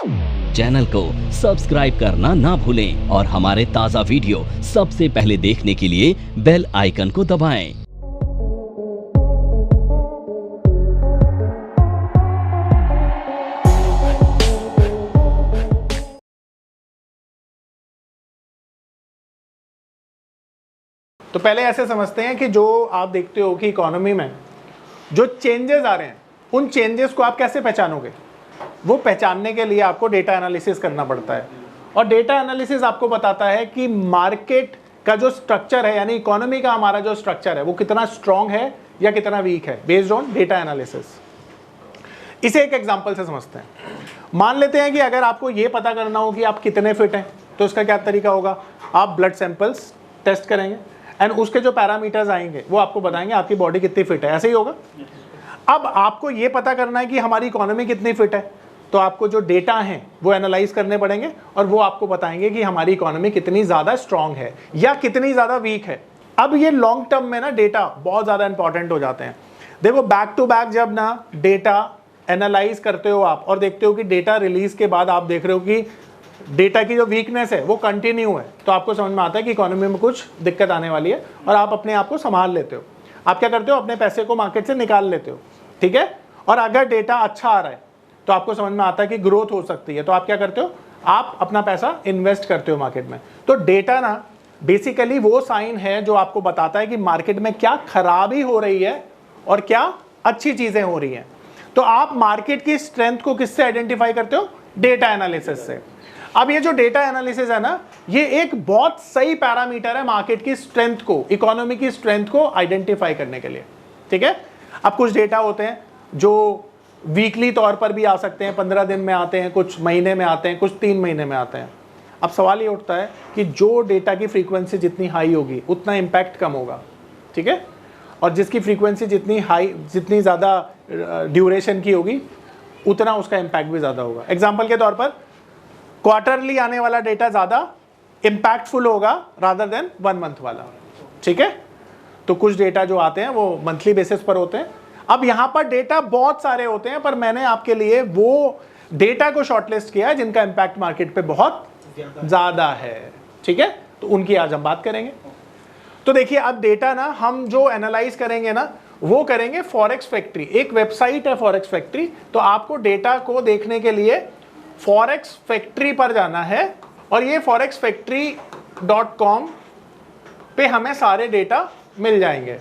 Channel को subscribe करना ना भूलें और हमारे ताज़ा वीडियो सबसे पहले देखने के लिए बेल आइकन को दबाएं। तो पहले ऐसे समझते हैं कि जो आप देखते हो कि इकोनॉमी में जो चेंजेस आ रहे हैं उन चेंजेस को आप कैसे पहचानोगे। वो पहचानने के लिए आपको डेटा एनालिसिस करना पड़ता है और डेटा एनालिसिस आपको बताता है कि मार्केट का जो स्ट्रक्चर है यानी इकोनॉमी का हमारा जो स्ट्रक्चर है वो कितना स्ट्रांग है या कितना वीक है बेस्ड ऑन डेटा एनालिसिस। इसे एक एग्जांपल से समझते हैं। मान लेते हैं कि अगर आपको ये पता करना हो कि आप कितने फिट हैं तो इसका क्या तरीका होगा, आप ब्लड सैंपल्स टेस्ट करेंगे एंड उसके जो पैरामीटर्स आएंगे वो आपको बताएंगे आपकी बॉडी कितनी फिट है। ऐसे ही होगा। अब आपको ये पता करना है कि हमारी इकोनॉमी कितनी फिट है तो आपको जो डेटा हैं वो एनालाइज करने पड़ेंगे और वो आपको बताएंगे कि हमारी इकोनॉमी कितनी ज़्यादा स्ट्रांग है या कितनी ज़्यादा वीक है। अब ये लॉन्ग टर्म में ना डेटा बहुत ज़्यादा इंपॉर्टेंट हो जाते हैं। देखो बैक टू बैक जब ना डेटा एनालाइज करते हो आप और देखते हो कि डेटा रिलीज के बाद आप देख रहे हो कि डेटा की जो वीकनेस है वो कंटिन्यू है तो आपको समझ में आता है कि इकोनॉमी में कुछ दिक्कत आने वाली है और आप अपने आप को संभाल लेते हो। आप क्या करते हो, अपने पैसे को मार्केट से निकाल लेते हो, ठीक है। और अगर डेटा अच्छा आ रहा है तो आपको समझ में आता है कि ग्रोथ हो सकती है तो आप क्या करते हो, आप अपना पैसा इन्वेस्ट करते हो मार्केट में। तो डेटा ना बेसिकली वो साइन है जो आपको बताता है कि मार्केट में क्या खराबी हो रही है और क्या अच्छी चीजें हो रही हैं। तो आप मार्केट की स्ट्रेंथ को किससे आइडेंटिफाई करते हो, डेटा एनालिसिस से। अब ये जो डेटा एनालिसिस है ना ये एक बहुत सही पैरामीटर है मार्केट की स्ट्रेंथ को, इकोनॉमी की स्ट्रेंथ को आइडेंटिफाई करने के लिए, ठीक है। अब कुछ डेटा होते हैं जो वीकली तौर पर भी आ सकते हैं, 15 दिन में आते हैं, कुछ महीने में आते हैं, कुछ 3 महीने में आते हैं। अब सवाल ये उठता है कि जो डेटा की फ्रीक्वेंसी जितनी हाई होगी उतना इम्पैक्ट कम होगा, ठीक है, और जिसकी फ्रीक्वेंसी जितनी ज़्यादा ड्यूरेशन की होगी उतना उसका इम्पैक्ट भी ज़्यादा होगा। एग्जाम्पल के तौर पर क्वार्टरली आने वाला डेटा ज़्यादा इम्पैक्टफुल होगा रादर देन 1 मंथ वाला, ठीक है। तो कुछ डेटा जो आते हैं वो मंथली बेसिस पर होते हैं। अब यहां पर डेटा बहुत सारे होते हैं पर मैंने आपके लिए वो डेटा को शॉर्टलिस्ट किया है जिनका इंपैक्ट मार्केट पे बहुत ज्यादा है, ठीक है। तो उनकी आज हम बात करेंगे। तो देखिए अब डेटा ना हम जो एनालाइज करेंगे ना वो करेंगे फॉरेक्स फैक्ट्री, एक वेबसाइट है फॉरेक्स फैक्ट्री। तो आपको डेटा को देखने के लिए फॉरेक्स फैक्ट्री पर जाना है और ये forexfactory.com पे हमें सारे डेटा मिल जाएंगे।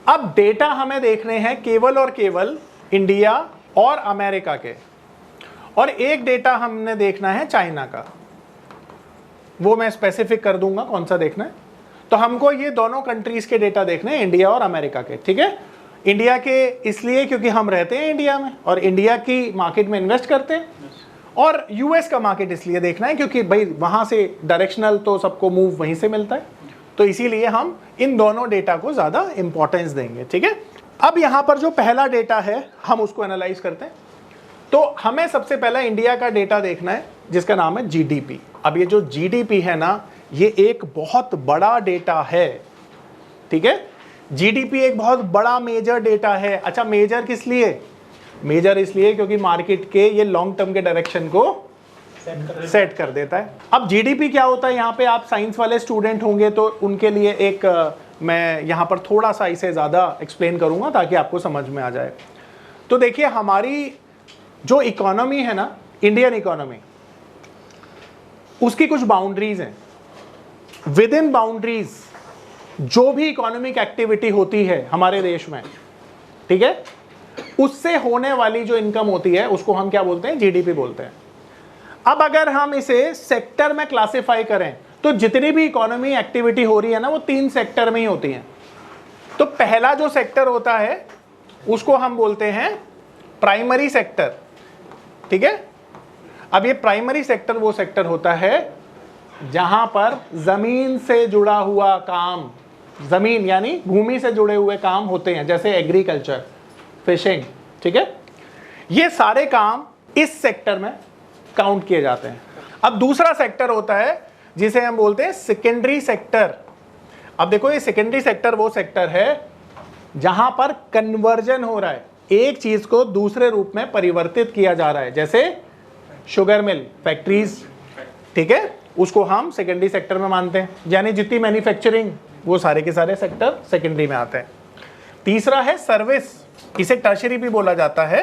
अब डेटा हमें देखने हैं केवल और केवल इंडिया और अमेरिका के, और एक डेटा हमने देखना है चाइना का, वो मैं स्पेसिफिक कर दूंगा कौन सा देखना है। तो हमको ये दोनों कंट्रीज के डेटा देखने हैं, इंडिया और अमेरिका के, ठीक है। इंडिया के इसलिए क्योंकि हम रहते हैं इंडिया में और इंडिया की मार्केट में इन्वेस्ट करते हैं, और यूएस का मार्केट इसलिए देखना है क्योंकि भाई वहां से डायरेक्शनल तो सबको मूव वहीं से मिलता है। तो इसीलिए हम इन दोनों डेटा को ज़्यादा इंपॉर्टेंस देंगे, ठीक है। अब यहाँ पर जो पहला डेटा है हम उसको एनालाइज करते हैं। तो हमें सबसे पहला इंडिया का डेटा देखना है जिसका नाम है जीडीपी। अब ये जो जीडीपी है ना ये एक बहुत बड़ा डेटा है, ठीक है। जीडीपी एक बहुत बड़ा मेजर डेटा है। अच्छा, मेजर किस लिए, मेजर इसलिए क्योंकि मार्केट के ये लॉन्ग टर्म के डायरेक्शन को सेट कर देता है। अब जीडीपी क्या होता है, यहाँ पे आप साइंस वाले स्टूडेंट होंगे तो उनके लिए एक मैं यहाँ पर थोड़ा सा इसे ज़्यादा एक्सप्लेन करूँगा ताकि आपको समझ में आ जाए। तो देखिए हमारी जो इकोनॉमी है ना, इंडियन इकोनॉमी, उसकी कुछ बाउंड्रीज हैं। विद इन बाउंड्रीज जो भी इकोनॉमिक एक्टिविटी होती है हमारे देश में, ठीक है, उससे होने वाली जो इनकम होती है उसको हम क्या बोलते हैं, जीडीपी बोलते हैं। अब अगर हम इसे सेक्टर में क्लासिफाई करें तो जितनी भी इकोनॉमी एक्टिविटी हो रही है ना वो 3 सेक्टर में ही होती हैं। तो पहला जो सेक्टर होता है उसको हम बोलते हैं प्राइमरी सेक्टर, ठीक है। अब ये प्राइमरी सेक्टर वो सेक्टर होता है जहां पर जमीन से जुड़ा हुआ काम, जमीन यानी भूमि से जुड़े हुए काम होते हैं, जैसे एग्रीकल्चर, फिशिंग, ठीक है। ये सारे काम इस सेक्टर में काउंट किए जाते हैं। अब दूसरा सेक्टर होता है जिसे हम बोलते हैं सेकेंडरी सेक्टर। अब देखो ये सेकेंडरी सेक्टर वो सेक्टर है जहां पर कन्वर्जन हो रहा है, एक चीज को दूसरे रूप में परिवर्तित किया जा रहा है, जैसे शुगर मिल, फैक्ट्रीज, ठीक है, उसको हम सेकेंडरी सेक्टर में मानते हैं, यानी जितनी मैन्युफैक्चरिंग वो सारे के सारे सेक्टर सेकेंडरी में आते हैं। तीसरा है सर्विस, इसे टर्शरी भी बोला जाता है।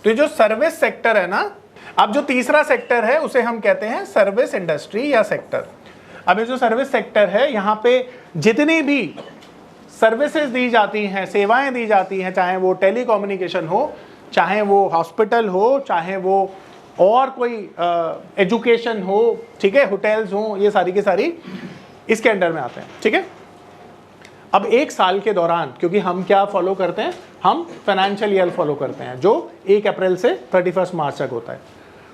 तो जो सर्विस सेक्टर है ना, अब जो तीसरा सेक्टर है उसे हम कहते हैं सर्विस इंडस्ट्री या सेक्टर। अब ये जो सर्विस सेक्टर है, यहाँ पे जितनी भी सर्विसेज दी जाती हैं, सेवाएं दी जाती हैं, चाहे वो टेलीकम्युनिकेशन हो, चाहे वो हॉस्पिटल हो, चाहे वो और कोई एजुकेशन हो, ठीक है, होटल्स हो, ये सारी की सारी इसके अंडर में आते हैं, ठीक है। अब एक साल के दौरान, क्योंकि हम क्या फॉलो करते हैं, हम फाइनेंशियल ईयर फॉलो करते हैं जो 1 अप्रैल से 31 मार्च तक होता है।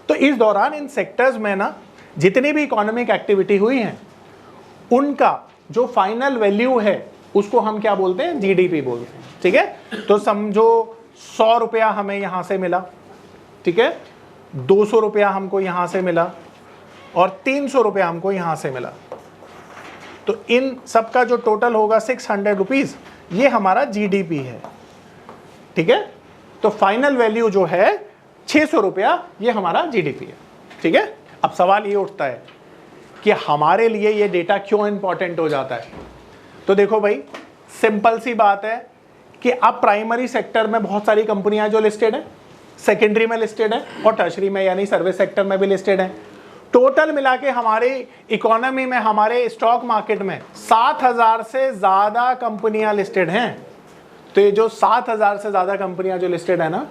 तो इस दौरान इन सेक्टर्स में ना जितनी भी इकोनॉमिक एक्टिविटी हुई है, उनका जो फाइनल वैल्यू है उसको हम क्या बोलते हैं, जीडीपी बोलते हैं, ठीक है। तो समझो 100 रुपया हमें यहाँ से मिला, ठीक है, 200 रुपया हमको यहाँ से मिला और 300 रुपया हमको यहाँ से मिला। तो इन सबका जो टोटल होगा 600 रुपीज़, ये हमारा जीडीपी है, ठीक है। तो फाइनल वैल्यू जो है 600 रुपया, ये हमारा जीडीपी है, ठीक है। अब सवाल ये उठता है कि हमारे लिए ये डेटा क्यों इंपॉर्टेंट हो जाता है। तो देखो भाई, सिंपल सी बात है कि अब प्राइमरी सेक्टर में बहुत सारी कंपनियां जो लिस्टेड हैं, सेकेंडरी में लिस्टेड है और टर्शरी में यानी सर्विस सेक्टर में भी लिस्टेड है। टोटल मिला के हमारी इकोनॉमी में, हमारे स्टॉक मार्केट में 7000 से ज़्यादा कंपनियां लिस्टेड हैं। तो ये जो 7000 से ज़्यादा कंपनियां जो लिस्टेड है ना,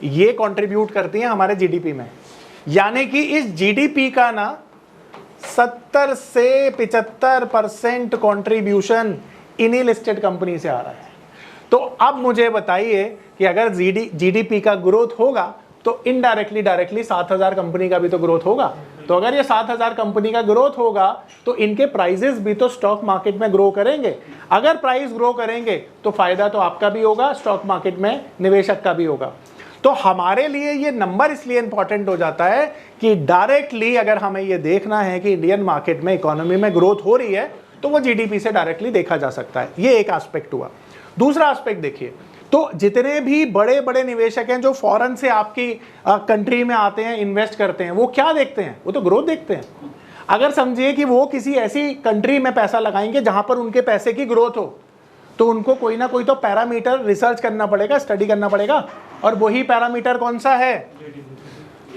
ये कंट्रीब्यूट करती हैं हमारे जीडीपी में। यानी कि इस जीडीपी का ना 70 से 75% कंट्रीब्यूशन इन्हीं लिस्टेड कंपनी से आ रहा है। तो अब मुझे बताइए कि अगर जीडीपी का ग्रोथ होगा तो इनडायरेक्टली डायरेक्टली 7000 कंपनी का भी तो ग्रोथ होगा। तो अगर ये 7000 कंपनी का ग्रोथ होगा तो इनके प्राइजेस भी तो स्टॉक मार्केट में ग्रो करेंगे। अगर प्राइस ग्रो करेंगे तो फायदा तो आपका भी होगा, स्टॉक मार्केट में निवेशक का भी होगा। तो हमारे लिए ये नंबर इसलिए इंपॉर्टेंट हो जाता है कि डायरेक्टली अगर हमें ये देखना है कि इंडियन मार्केट में, इकोनॉमी में ग्रोथ हो रही है, तो वो जीडीपी से डायरेक्टली देखा जा सकता है। ये एक एस्पेक्ट हुआ। दूसरा एस्पेक्ट देखिए, तो जितने भी बड़े बड़े निवेशक हैं जो फॉरेन से आपकी कंट्री में आते हैं, इन्वेस्ट करते हैं, वो क्या देखते हैं, वो तो ग्रोथ देखते हैं। अगर समझिए कि वो किसी ऐसी कंट्री में पैसा लगाएंगे जहां पर उनके पैसे की ग्रोथ हो, तो उनको कोई ना कोई तो पैरामीटर रिसर्च करना पड़ेगा, स्टडी करना पड़ेगा। और वही पैरामीटर कौन सा है,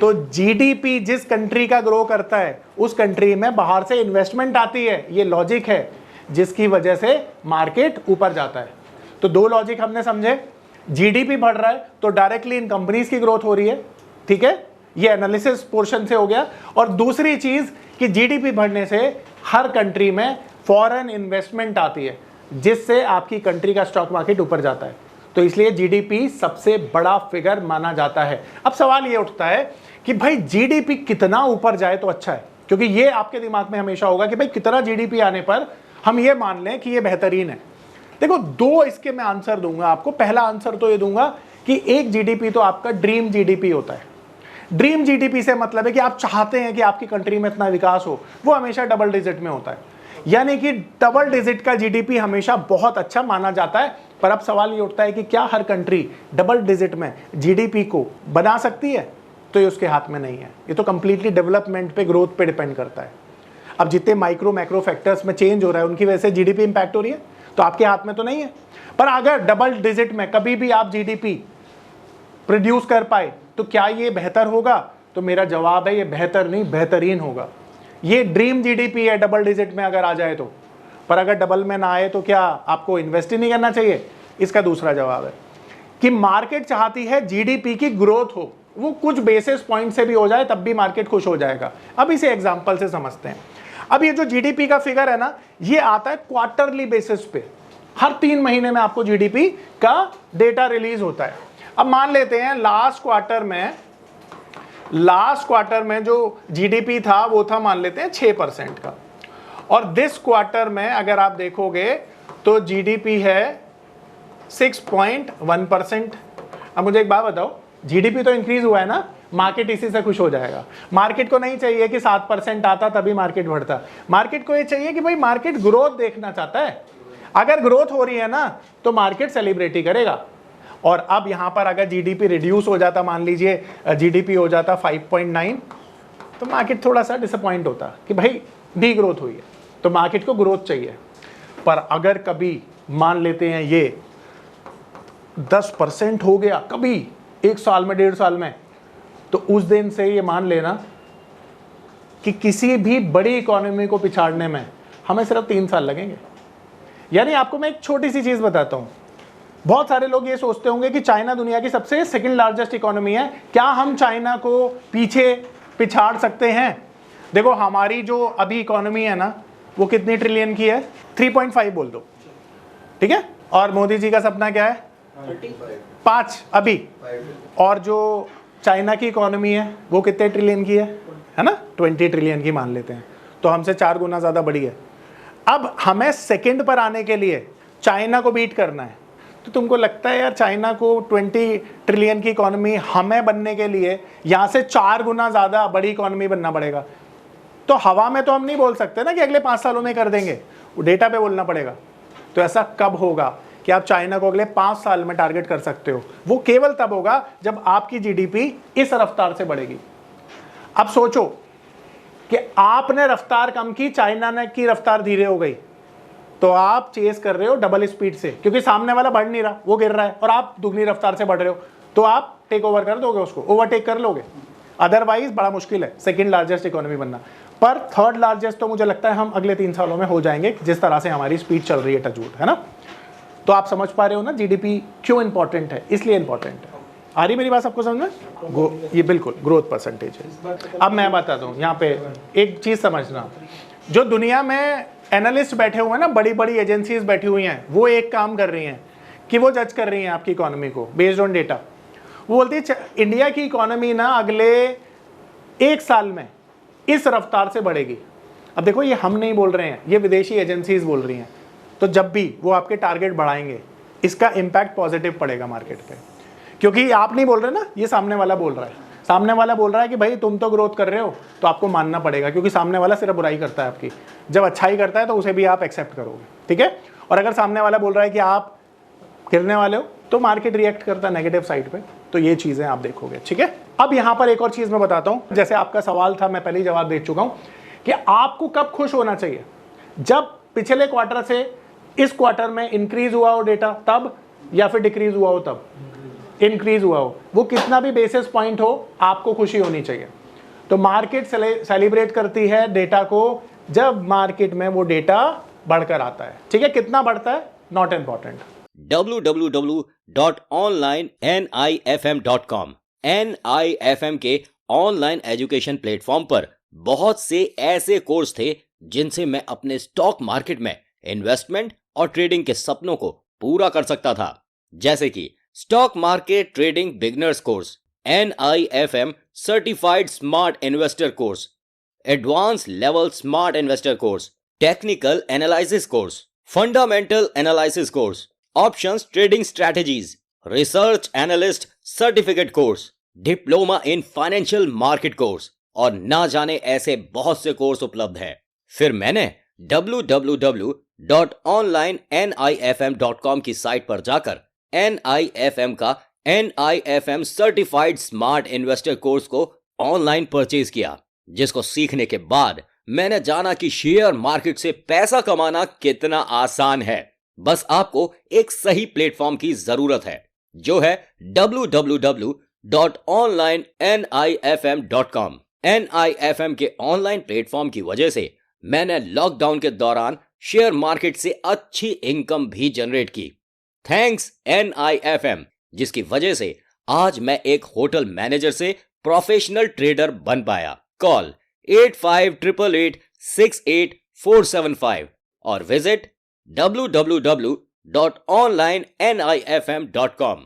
तो जीडीपी जिस कंट्री का ग्रो करता है उस कंट्री में बाहर से इन्वेस्टमेंट आती है। ये लॉजिक है जिसकी वजह से मार्केट ऊपर जाता है। तो दो लॉजिक हमने समझे, जीडीपी बढ़ रहा है तो डायरेक्टली इन कंपनीज की ग्रोथ हो रही है, ठीक है, ये एनालिसिस पोर्शन से हो गया। और दूसरी चीज कि जीडीपी बढ़ने से हर कंट्री में फॉरेन इन्वेस्टमेंट आती है जिससे आपकी कंट्री का स्टॉक मार्केट ऊपर जाता है। तो इसलिए जीडीपी सबसे बड़ा फिगर माना जाता है। अब सवाल ये उठता है कि भाई जीडीपी कितना ऊपर जाए तो अच्छा है, क्योंकि ये आपके दिमाग में हमेशा होगा कि भाई कितना जीडीपी आने पर हम ये मान लें कि ये बेहतरीन है। देखो, दो इसके मैं आंसर दूंगा आपको। पहला आंसर तो ये दूंगा कि एक जीडीपी तो आपका ड्रीम जीडीपी होता है। ड्रीम जीडीपी से मतलब है कि आप चाहते हैं कि आपकी कंट्री में इतना विकास हो, वो हमेशा डबल डिजिट में होता है। यानी कि डबल डिजिट का जीडीपी हमेशा बहुत अच्छा माना जाता है। पर अब सवाल ये उठता है कि क्या हर कंट्री डबल डिजिट में जीडीपी को बना सकती है? तो ये उसके हाथ में नहीं है। ये तो कंप्लीटली डेवलपमेंट पे, ग्रोथ पे डिपेंड करता है। अब जितने माइक्रो मैक्रो फैक्टर्स में चेंज हो रहा है उनकी वजह से जीडीपी इंपैक्ट हो रही है, तो आपके हाथ में तो नहीं है। पर अगर डबल डिजिट में कभी भी आप जीडीपी प्रोड्यूस कर पाए तो क्या ये बेहतर होगा? तो मेरा जवाब है ये बेहतर नहीं, बेहतरीन होगा। ये ड्रीम जीडीपी है डबल डिजिट में अगर आ जाए तो। पर अगर डबल में ना आए तो क्या आपको इन्वेस्ट ही नहीं करना चाहिए? इसका दूसरा जवाब है कि मार्केट चाहती है जीडीपी की ग्रोथ हो, वो कुछ बेसिस पॉइंट से भी हो जाए तब भी मार्केट खुश हो जाएगा। अब इसे एग्जांपल से समझते हैं। अब ये जो जीडीपी का फिगर है ना, ये आता है क्वार्टरली बेसिस पे। हर 3 महीने में आपको जीडीपी का डेटा रिलीज होता है। अब मान लेते हैं लास्ट क्वार्टर में जो जीडीपी था वो था, मान लेते हैं 6% का, और दिस क्वार्टर में अगर आप देखोगे तो जीडीपी है 6.1%। अब मुझे एक बात बताओ, जीडीपी तो इंक्रीज हुआ है ना, मार्केट इसी से खुश हो जाएगा। मार्केट को नहीं चाहिए कि 7% आता तभी मार्केट बढ़ता। मार्केट को ये चाहिए कि भाई मार्केट ग्रोथ देखना चाहता है। अगर ग्रोथ हो रही है ना तो मार्केट सेलिब्रेटी करेगा। और अब यहां पर अगर जीडीपी रिड्यूस हो जाता, मान लीजिए जीडीपी हो जाता 5.9, तो मार्केट थोड़ा सा डिसअपॉइंट होता कि भाई डी ग्रोथ हुई है, तो मार्केट को ग्रोथ चाहिए। पर अगर कभी मान लेते हैं ये 10% हो गया कभी एक साल में, 1.5 साल में, तो उस दिन से ये मान लेना कि किसी भी बड़ी इकोनॉमी को पिछाड़ने में हमें सिर्फ 3 साल लगेंगे। यानी आपको मैं एक छोटी सी चीज बताता हूं, बहुत सारे लोग ये सोचते होंगे कि चाइना दुनिया की सबसे सेकंड लार्जेस्ट इकोनॉमी है, क्या हम चाइना को पीछे पिछाड़ सकते हैं? देखो हमारी जो अभी इकोनॉमी है ना, वो कितनी ट्रिलियन की है? 3.5 बोल दो, ठीक है। और मोदी जी का सपना क्या है? 5 अभी। और जो चाइना की इकोनॉमी है वो कितने ट्रिलियन की है ना? 20 ट्रिलियन की मान लेते हैं, तो हमसे 4 गुना ज्यादा बड़ी है। अब हमें सेकंड पर आने के लिए चाइना को बीट करना है, तो तुमको लगता है यार चाइना को 20 ट्रिलियन की इकोनॉमी हमें बनने के लिए यहां से 4 गुना ज्यादा बड़ी इकोनॉमी बनना पड़ेगा? तो हवा में तो हम नहीं बोल सकते ना कि अगले 5 सालों में कर देंगे, वो डेटा पे बोलना पड़ेगा। तो ऐसा कब होगा कि आप चाइना को अगले 5 साल में टारगेट कर सकते हो? वो केवल तब होगा जब आपकी जीडीपी इस रफ्तार से बढ़ेगी। अब सोचो कि आपने रफ्तार कम की, चाइना ने की रफ्तार धीरे हो गई, तो आप चेस कर रहे हो डबल स्पीड से, क्योंकि सामने वाला बढ़ नहीं रहा, वो गिर रहा है, और आप दुगनी रफ्तार से बढ़ रहे हो, तो आप टेक ओवर कर दोगे, उसको ओवरटेक कर लोगे। अदरवाइज बड़ा मुश्किल है सेकंड लार्जेस्ट इकोनॉमी बनना। पर थर्ड लार्जेस्ट तो मुझे लगता है हम अगले 3 सालों में हो जाएंगे, जिस तरह से हमारी स्पीड चल रही है, टचवुड, है ना। तो आप समझ पा रहे हो ना जीडीपी क्यों इंपॉर्टेंट है? इसलिए इंपॉर्टेंट है। आ रही मेरी बात सबको समझ में? ये बिल्कुल ग्रोथ परसेंटेज है। अब मैं बताता हूँ, यहाँ पे एक चीज समझना, जो दुनिया में एनालिस्ट बैठे हुए हैं ना, बड़ी बड़ी एजेंसीज बैठी हुई हैं, वो एक काम कर रही हैं कि वो जज कर रही हैं आपकी इकोनॉमी को बेस्ड ऑन डेटा। वो बोलती है इंडिया की इकोनॉमी ना अगले 1 साल में इस रफ्तार से बढ़ेगी। अब देखो ये हम नहीं बोल रहे हैं, ये विदेशी एजेंसीज बोल रही हैं। तो जब भी वो आपके टारगेट बढ़ाएंगे, इसका इंपैक्ट पॉजिटिव पड़ेगा मार्केट पे, क्योंकि आप नहीं बोल रहे ना, ये सामने वाला बोल रहा है। सामने वाला बोल रहा है कि भाई तुम तो ग्रोथ कर रहे हो, तो आपको मानना पड़ेगा, क्योंकि सामने वाला सिर्फ बुराई करता है आपकी। जब अच्छाई करता है तो उसे भी आप एक्सेप्ट करोगे, ठीक है। और अगर सामने वाला बोल रहा है कि आप गिरने वाले हो, तो मार्केट रिएक्ट करता है नेगेटिव साइड पे। तो ये चीजें आप देखोगे, ठीक है। अब यहां पर एक और चीज मैं बताता हूं, जैसे आपका सवाल था, मैं पहले ही जवाब दे चुका हूं कि आपको कब खुश होना चाहिए? जब पिछले क्वार्टर से इस क्वार्टर में इंक्रीज हुआ हो डेटा तब, या फिर डिक्रीज हुआ हो तब? इंक्रीज हुआ हो, वो कितना भी बेसिस पॉइंट हो, आपको खुशी होनी चाहिए। तो मार्केट सेलिब्रेट करती है डेटा को जब मार्केट में वो डेटा बढ़कर आता है, ठीक है। कितना बढ़ता है नॉट इम्पॉर्टेंट। www.onlinenifm.com NIFM के ऑनलाइन एजुकेशन प्लेटफॉर्म पर बहुत से ऐसे कोर्स थे जिनसे मैं अपने स्टॉक मार्केट में इन्वेस्टमेंट और ट्रेडिंग के सपनों को पूरा कर सकता था, जैसे कि stock market trading beginners course, NIFM certified smart investor course, advance level smart investor course, technical analysis course, fundamental analysis course, options trading strategies, research analyst certificate course, diploma in financial market course, और ना जाने ऐसे बहुत से course उपलब्ध है। फिर मैंने www.onlinenifm.com की साइट पर जाकर NIFM का NIFM certified smart investor course को ऑनलाइन परचेज किया, जिसको सीखने के बाद मैंने जाना कि शेयर मार्केट से पैसा कमाना कितना आसान है। बस आपको एक सही प्लेटफॉर्म की जरूरत है, जो है www.onlinenifm.com। NIFM के ऑनलाइन प्लेटफॉर्म की वजह से मैंने लॉकडाउन के दौरान शेयर मार्केट से अच्छी इनकम भी जनरेट की। थैंक्स NIFM, जिसकी वजह से आज मैं एक होटल मैनेजर से प्रोफेशनल ट्रेडर बन पाया। कॉल 8588868475 और विजिट www.onlinenifm.com।